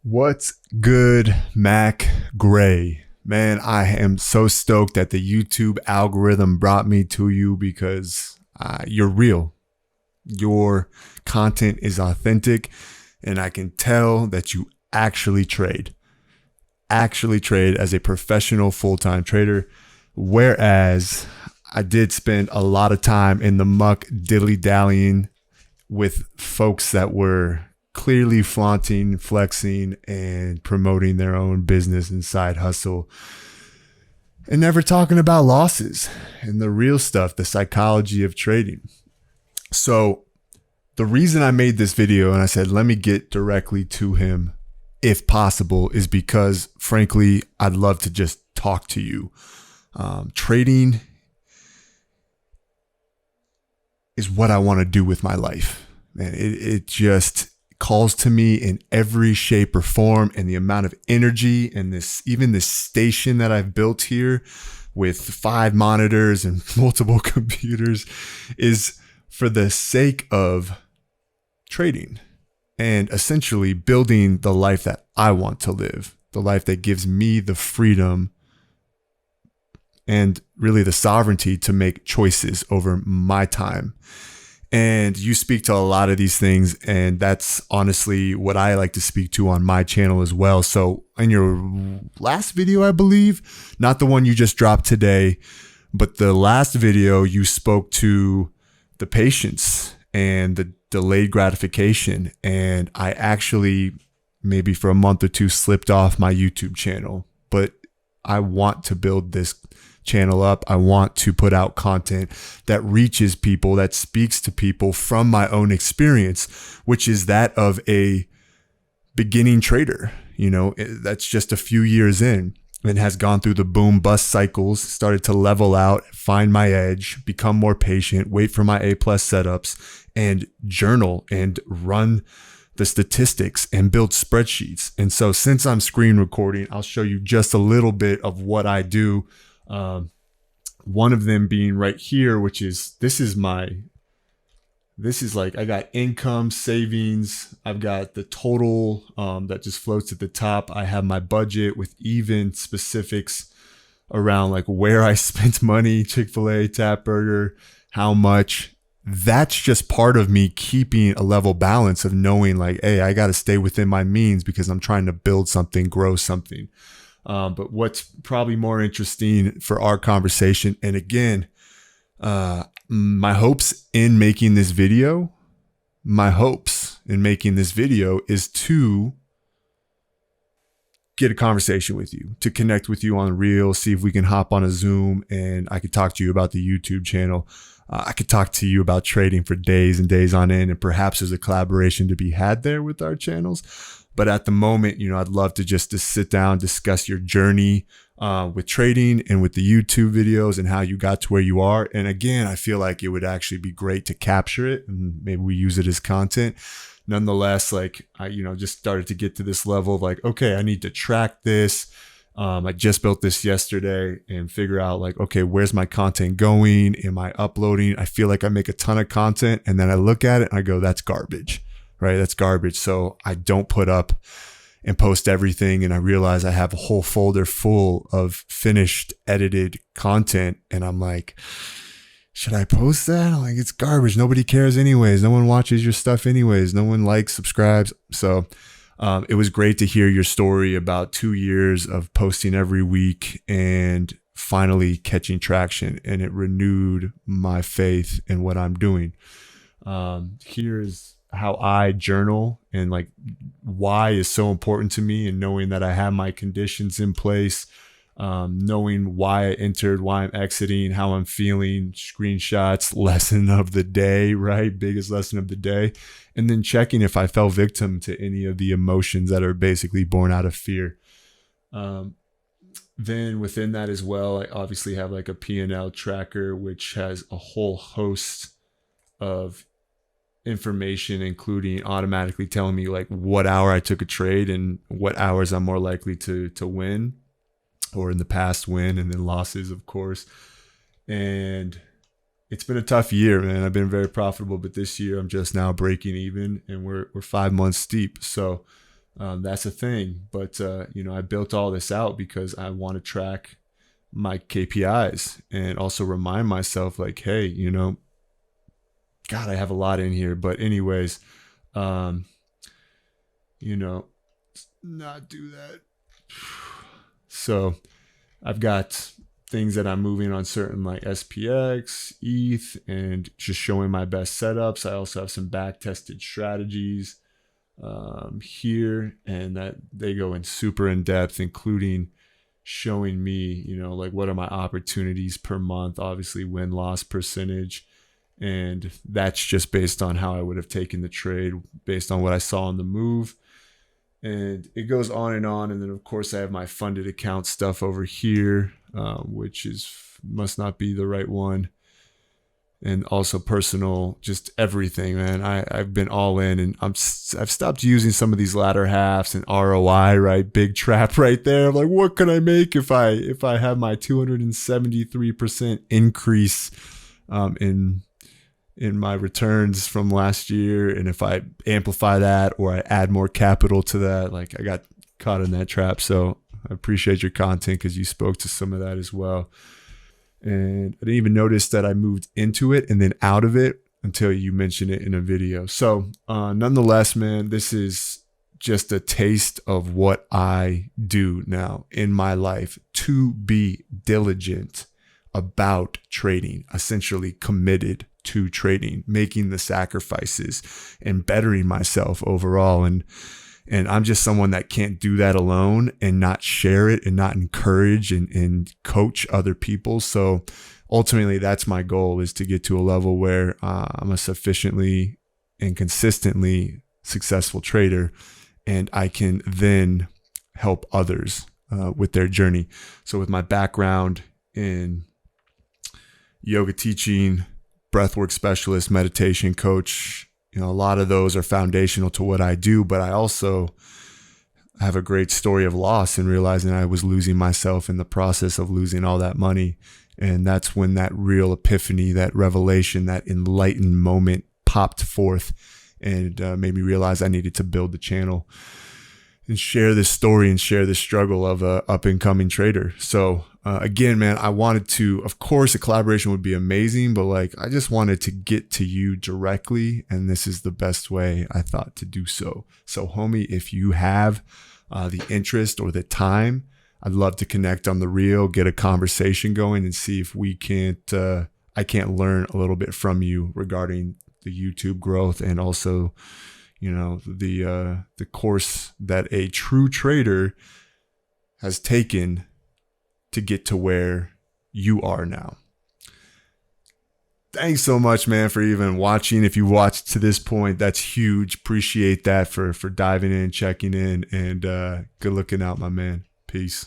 What's good, Mac Gray? Man, I am so stoked that the YouTube algorithm brought me to you because you're real. Your content is authentic, and I can tell that you actually trade. Actually trade as a professional full-time trader, whereas I did spend a lot of time in the muck dilly-dallying with folks that were clearly flaunting, flexing, and promoting their own business and side hustle, and never talking about losses and the real stuff, the psychology of trading. So the reason I made this video and I said, let me get directly to him if possible, is because frankly, I'd love to just talk to you. Trading is what I want to do with my life. Man, it just calls to me in every shape or form, and the amount of energy and this station that I've built here with 5 monitors and multiple computers is for the sake of trading and essentially building the life that I want to live, the life that gives me the freedom and really the sovereignty to make choices over my time. And you speak to a lot of these things, and that's honestly what I like to speak to on my channel as well. So in your last video, I believe, not the one you just dropped today, but the last video, you spoke to the patience and the delayed gratification. And I actually, maybe for a month or two, slipped off my YouTube channel, but I want to build this channel up. I want to put out content that reaches people, that speaks to people from my own experience, which is that of a beginning trader, that's just a few years in and has gone through the boom bust cycles, started to level out, find my edge, become more patient, wait for my A+ setups, and journal and run the statistics and build spreadsheets. And so since I'm screen recording, I'll show you just a little bit of what I do. One of them being right here, which is, this is like, I got income, savings. I've got the total, that just floats at the top. I have my budget with even specifics around like where I spent money, Chick-fil-A, Tap Burger, how much. That's just part of me keeping a level balance of knowing like, hey, I got to stay within my means because I'm trying to build something, grow something. But what's probably more interesting for our conversation, and again, my hopes in making this video is to get a conversation with you, to connect with you on Reel, see if we can hop on a Zoom and I could talk to you about the YouTube channel. I could talk to you about trading for days and days on end, and perhaps there's a collaboration to be had there with our channels. But at the moment, I'd love to sit down, discuss your journey with trading and with the YouTube videos and how you got to where you are. And again, I feel like it would actually be great to capture it and maybe we use it as content. Nonetheless, like I, just started to get to this level of like, okay, I need to track this. I just built this yesterday and figure out like, okay, where's my content going? Am I uploading? I feel like I make a ton of content and then I look at it and I go, that's garbage. Right? That's garbage. So I don't put up and post everything. And I realize I have a whole folder full of finished edited content. And I'm like, should I post that? I'm like, it's garbage. Nobody cares anyways. No one watches your stuff anyways. No one likes, subscribes. So it was great to hear your story about 2 years of posting every week and finally catching traction. And it renewed my faith in what I'm doing. Here's how I journal and like why is so important to me, and knowing that I have my conditions in place, knowing why I entered, why I'm exiting, how I'm feeling, screenshots, lesson of the day, right? Biggest lesson of the day. And then checking if I fell victim to any of the emotions that are basically born out of fear. Then within that as well, I obviously have like a P&L tracker, which has a whole host of information, including automatically telling me like what hour I took a trade and what hours I'm more likely to win, or in the past win, and then losses, of course. And it's been a tough year, man. I've been very profitable, but this year I'm just now breaking even, and we're 5 months deep. So That's a thing. But, I built all this out because I want to track my KPIs and also remind myself like, hey, God, I have a lot in here. But anyways, not do that. So I've got things that I'm moving on certain like SPX, ETH, and just showing my best setups. I also have some back tested strategies here, and that they go in super in depth, including showing me, like what are my opportunities per month, obviously win-loss percentage. And that's just based on how I would have taken the trade based on what I saw on the move. And it goes on and on. And then, of course, I have my funded account stuff over here, which must not be the right one. And also personal, just everything, man. I've been all in, and I've stopped using some of these latter halves and ROI, right? Big trap right there. I'm like, what can I make if I have my 273% increase in my returns from last year, and if I amplify that or I add more capital to that? Like, I got caught in that trap. So I appreciate your content because you spoke to some of that as well. And I didn't even notice that I moved into it and then out of it until you mentioned it in a video. So nonetheless, man, this is just a taste of what I do now in my life to be diligent about trading, essentially committed to trading, making the sacrifices and bettering myself overall. And I'm just someone that can't do that alone and not share it and not encourage and coach other people. So ultimately, that's my goal, is to get to a level where I'm a sufficiently and consistently successful trader, and I can then help others with their journey. So with my background in yoga teaching, breathwork specialist, meditation coach, a lot of those are foundational to what I do, but I also have a great story of loss and realizing I was losing myself in the process of losing all that money. And that's when that real epiphany, that revelation, that enlightened moment popped forth and made me realize I needed to build the channel and share this story and share this struggle of a up and coming trader. So again, man, I wanted to, of course, a collaboration would be amazing, but I just wanted to get to you directly. And this is the best way I thought to do so. So homie, if you have the interest or the time, I'd love to connect on the real, get a conversation going and see if I can't learn a little bit from you regarding the YouTube growth and also, the course that a true trader has taken to get to where you are now. Thanks so much, man, for even watching. If you watched to this point, that's huge. Appreciate that for diving in, checking in, and good looking out, my man. Peace.